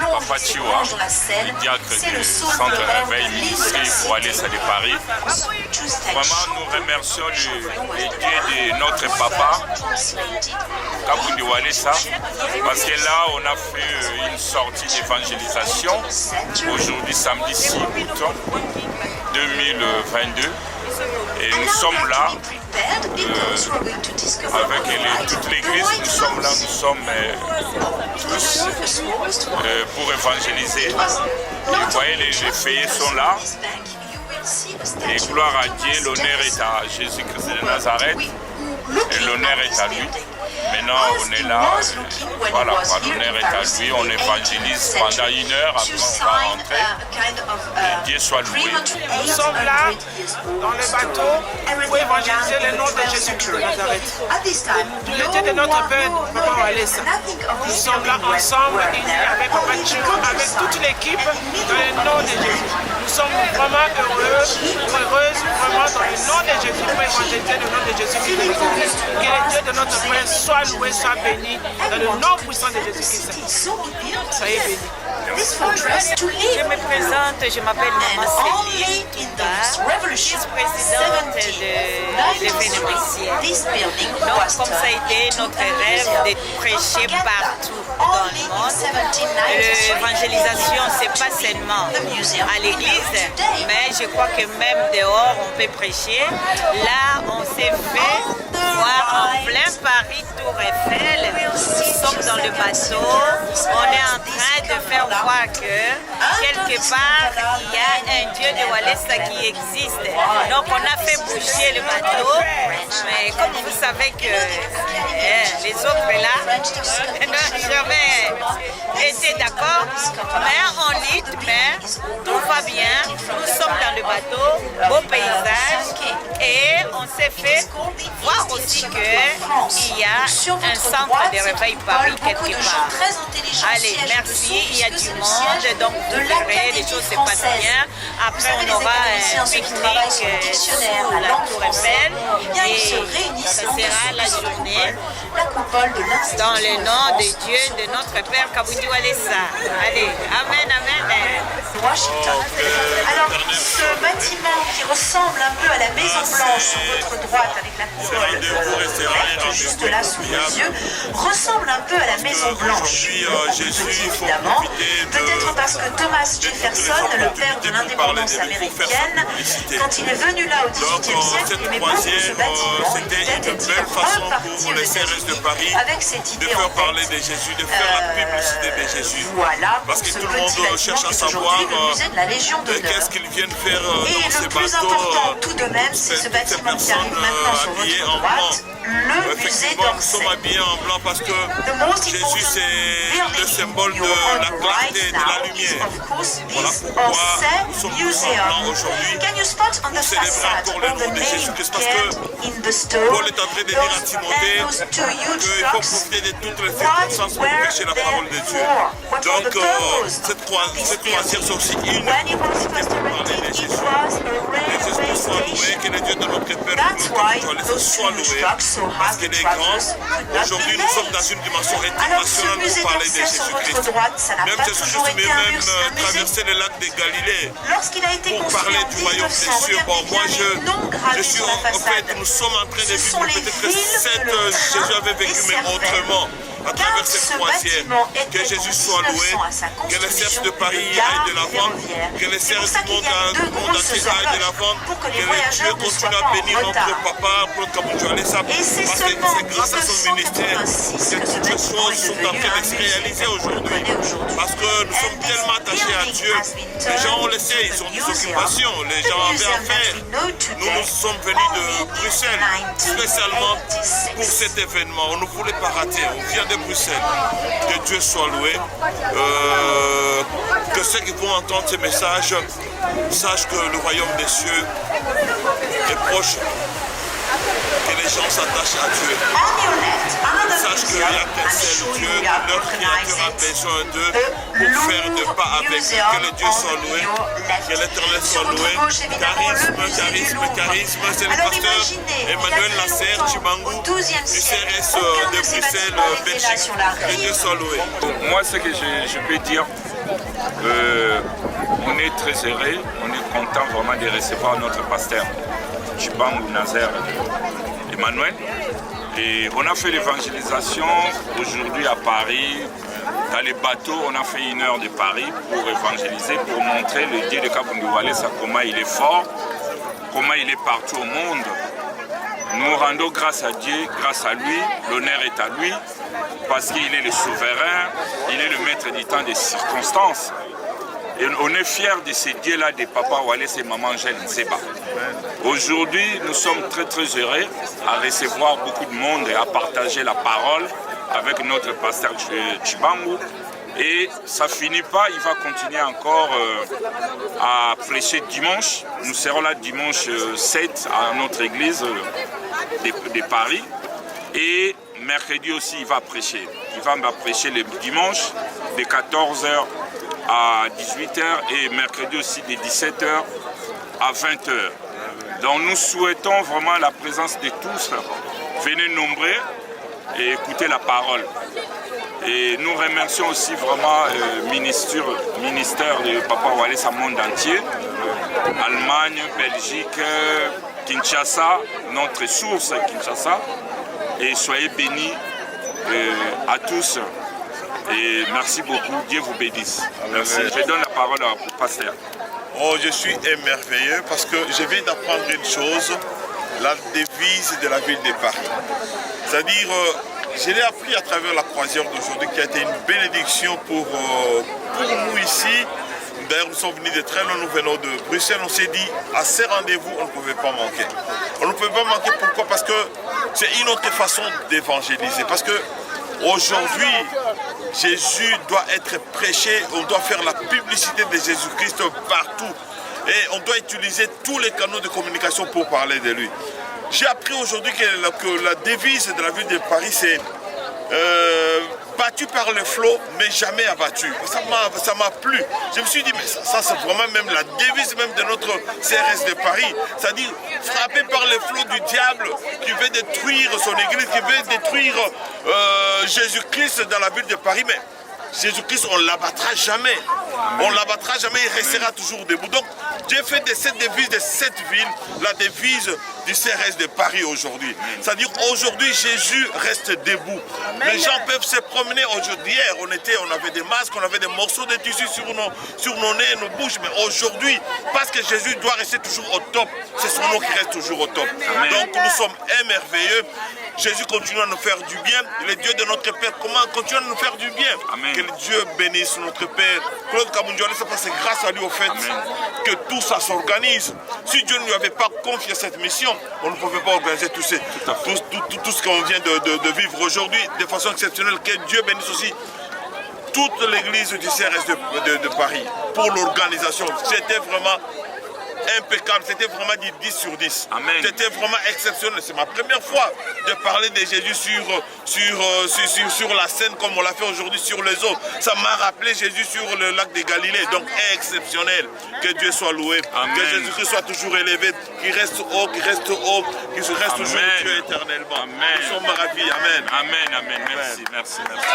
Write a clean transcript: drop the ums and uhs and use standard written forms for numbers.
Papa Chiwa, le diacre du centre réveil ministère pour aller à Paris. Vraiment, nous remercions le Dieu de notre papa, Kabundi Walesa, parce que là, on a fait une sortie d'évangélisation aujourd'hui, samedi 6 août 2022. Et nous sommes là avec toute l'église, nous sommes tous pour évangéliser. Et vous voyez, les feuillets sont là. Et gloire à Dieu, l'honneur est à Jésus-Christ de Nazareth. Et l'honneur est à lui. Maintenant, on est là, voilà, l'honneur est à lui, on évangélise pendant 1 heure, après on va rentrer. Et Dieu soit loué. Nous sommes là, dans le bateau, pour évangéliser le nom de Jésus-Christ de Nazareth. Le Dieu de notre Père, Papa Walesa. Nous sommes là ensemble, unis avec Papa Chiwa, avec toute l'équipe, dans le nom de Jésus. Nous sommes vraiment heureuses, vraiment dans le nom de Jésus, pour évangéliser le nom de Jésus-Christ de Nazareth. Que le Dieu de notre Père soit loué, soit béni, dans le nom puissant de Jésus-Christ. Soyez bénis. Je me présente, je m'appelle Maman Céline Toumba, vice-présidente de l'événementiel. Donc, comme ça a été notre rêve de prêcher partout dans le monde, l'évangélisation, c'est pas seulement à l'église, mais je crois que même dehors, on peut prêcher. Là, on s'est fait voir en plein Paris, Tour Eiffel. Nous sommes dans le bateau, on est en train de faire voir que quelque part il y a un Dieu de Walesa qui existe. Donc on a fait bouger le bateau, mais comme vous savez que les autres là n'ont jamais été d'accord, mais on lutte, mais tout va bien. Nous sommes dans le bateau, beau paysage, et on s'est fait voir aussi qu'il y a un centre de réveil Paris quelque part. Allez, merci, il y a du monde, donc vous verrez, les choses se passent bien. Après, on aura un pique-nique sur la Tour Eiffel et ça sera la journée dans le nom de Dieu, de notre Père Kabundi Walesa. Allez, amen, amen. Washington. Alors, ce bâtiment qui ressemble un peu à la Maison Blanche sur votre droite avec la coupole verte juste là sous vos yeux, ressemble un peu à la Maison Blanche. Évidemment, peut-être parce que Thomas Jefferson, le père de l'indépendance américaine, quand il est venu là au XVIIIe siècle, il aimait beaucoup ce bâtiment. Peut-être est-il reparti aux États-Unis avec cette idée en tête. De Jésus, de faire la publicité de Jésus. Voilà, parce que ce tout le monde petit cherche à bâtiment savoir qui est aujourd'hui le musée de la Légion d'honneur. qu'est-ce qu'ils viennent faire Et dans ces le plus bateaux. important tout de même, c'est ce bâtiment qui arrive maintenant sur votre droite, le musée Nous d'Orsay. sommes habillés en blanc parce que Jésus c'est le symbole de la clarté et de la lumière. Voilà pourquoi nous sommes tous en blanc aujourd'hui pour célébrer encore le nom de Jésus-Christ, parce que Paul est en train de dire à Timothée qu'il faut profiter de toutes les circonstances pour prêcher la parole de Dieu. Donc cette croisière c'est aussi une opportunité pour parler de Jésus. Les esprits soient loués, que le Dieu de notre Père soit loué, parce qu'il est grand. Aujourd'hui nous sommes dans une dimension internationale pour parler de Jésus-Christ. Même Jésus-Christ même traversé le lac de Galilée pour parler du royaume des cieux. Bon, moi je suis en fait, nous sommes en train de vivre peut-être que Jésus avait vécu mais autrement. À travers cette croisière, que Jésus soit loué, que les cerfs de Paris aillent de l'avant, que les cerfs du monde entier aillent de l'avant, que Dieu continue à bénir notre papa, notre Kabundi Walesa, parce que c'est grâce à son ministère que toutes les choses sont en train de se réaliser aujourd'hui. Parce que nous sommes tellement attachés à Dieu. Les gens, on le sait, ils ont des occupations, les gens avaient à faire. Nous sommes venus de Bruxelles, spécialement pour cet événement. On ne voulait pas rater, on vient de Bruxelles. Que Dieu soit loué. Que ceux qui vont entendre ces messages sachent que le royaume des cieux est proche. que les gens s'attachent à Dieu. On your left, another Sache qu'il n'y museum. a qu'un I'm seul sure Dieu, you have leur créateur a recognized it. besoin d'eux The pour faire de Louvre pas avec eux. Museum Que le Dieu soit on loué, your left. que l'Éternel Sur soit votre loué. gauche, évidemment, le musée du Louvre. Charisme, c'est le Alors pasteur imaginez, Emmanuel il y a très Nasser longtemps, Chibangou au XIIe du siècle, CRS aucun de de ces Bruxelles, bâtiments n'était là Belgique. sur la Que Dieu rive. soit loué. Moi, ce que je peux dire, on est très heureux, on est content vraiment de recevoir notre pasteur Chibangou Nazer Emmanuel. Et on a fait l'évangélisation aujourd'hui à Paris. Dans les bateaux, on a fait 1 heure de Paris pour évangéliser, pour montrer le Dieu de Kabundu-Walesa, comment il est fort, comment il est partout au monde. Nous rendons grâce à Dieu, grâce à lui, l'honneur est à lui, parce qu'il est le souverain, il est le maître du temps des circonstances. Et on est fiers de ces dieux-là, de Papa Walesa et Maman Angèle Nzeba. Aujourd'hui, nous sommes très très heureux à recevoir beaucoup de monde et à partager la parole avec notre pasteur Chibangou. Et ça ne finit pas, il va continuer encore à prêcher dimanche. Nous serons là dimanche 7 à notre église de Paris. Et mercredi aussi, il va prêcher. Il va prêcher le dimanche de 14h à 18h et mercredi aussi de 17h à 20h. Donc nous souhaitons vraiment la présence de tous. Venez nombreux et écouter la parole. Et nous remercions aussi vraiment le ministère de Papa Walesa monde entier, Allemagne, Belgique, Kinshasa, notre source Kinshasa. Et soyez bénis à tous. Et merci beaucoup, Dieu vous bénisse. Merci. Je donne la parole au pasteur. Oh, je suis émerveillé parce que je viens d'apprendre une chose, la devise de la ville de Paris. C'est-à-dire, je l'ai appris à travers la croisière d'aujourd'hui qui a été une bénédiction pour nous ici. D'ailleurs, nous sommes venus de très loin, nous venons de Bruxelles. On s'est dit, à ces rendez-vous, on ne pouvait pas manquer. On ne pouvait pas manquer, pourquoi? Parce que c'est une autre façon d'évangéliser. Parce que aujourd'hui, Jésus doit être prêché, on doit faire la publicité de Jésus-Christ partout. Et on doit utiliser tous les canaux de communication pour parler de lui. J'ai appris aujourd'hui que la devise de la ville de Paris, c'est battu par le flot, mais jamais abattu. Ça m'a plu. Je me suis dit, mais ça c'est vraiment même la devise même de notre CRS de Paris. C'est-à-dire, frappé par le flot du diable qui veut détruire son église, qui veut détruire Jésus-Christ dans la ville de Paris. Mais Jésus-Christ, on ne l'abattra jamais. On ne l'abattra jamais, il restera toujours debout. Donc, j'ai fait de cette devise de cette ville la devise du CRS de Paris aujourd'hui. C'est-à-dire aujourd'hui Jésus reste debout. Les gens peuvent se promener aujourd'hui. Hier, on avait des masques, on avait des morceaux de tissu sur nos nez, nos bouches. Mais aujourd'hui, parce que Jésus doit rester toujours au top, c'est son nom qui reste toujours au top. Donc nous sommes émerveilleux. Jésus continue à nous faire du bien. Le Dieu de notre Père continue à nous faire du bien. Amen. Que Dieu bénisse notre Père. Claude Kabundu-Walesa, c'est grâce à lui au fait que tout ça s'organise. Si Dieu ne lui avait pas confié cette mission, on ne pouvait pas organiser tout ce qu'on vient de vivre aujourd'hui de façon exceptionnelle. Que Dieu bénisse aussi toute l'église du CRS de Paris pour l'organisation. C'était vraiment impeccable, c'était vraiment du 10 sur 10. C'était vraiment exceptionnel. C'est ma première fois de parler de Jésus sur la scène comme on l'a fait aujourd'hui sur les eaux. Ça m'a rappelé Jésus sur le lac de Galilée. Donc exceptionnel. Que Dieu soit loué. Amen. Que Jésus-Christ soit toujours élevé. Qu'il reste haut, qu'il reste toujours Dieu éternellement. Amen. Nous sommes ravis. Amen. Amen, amen. Merci, merci, merci.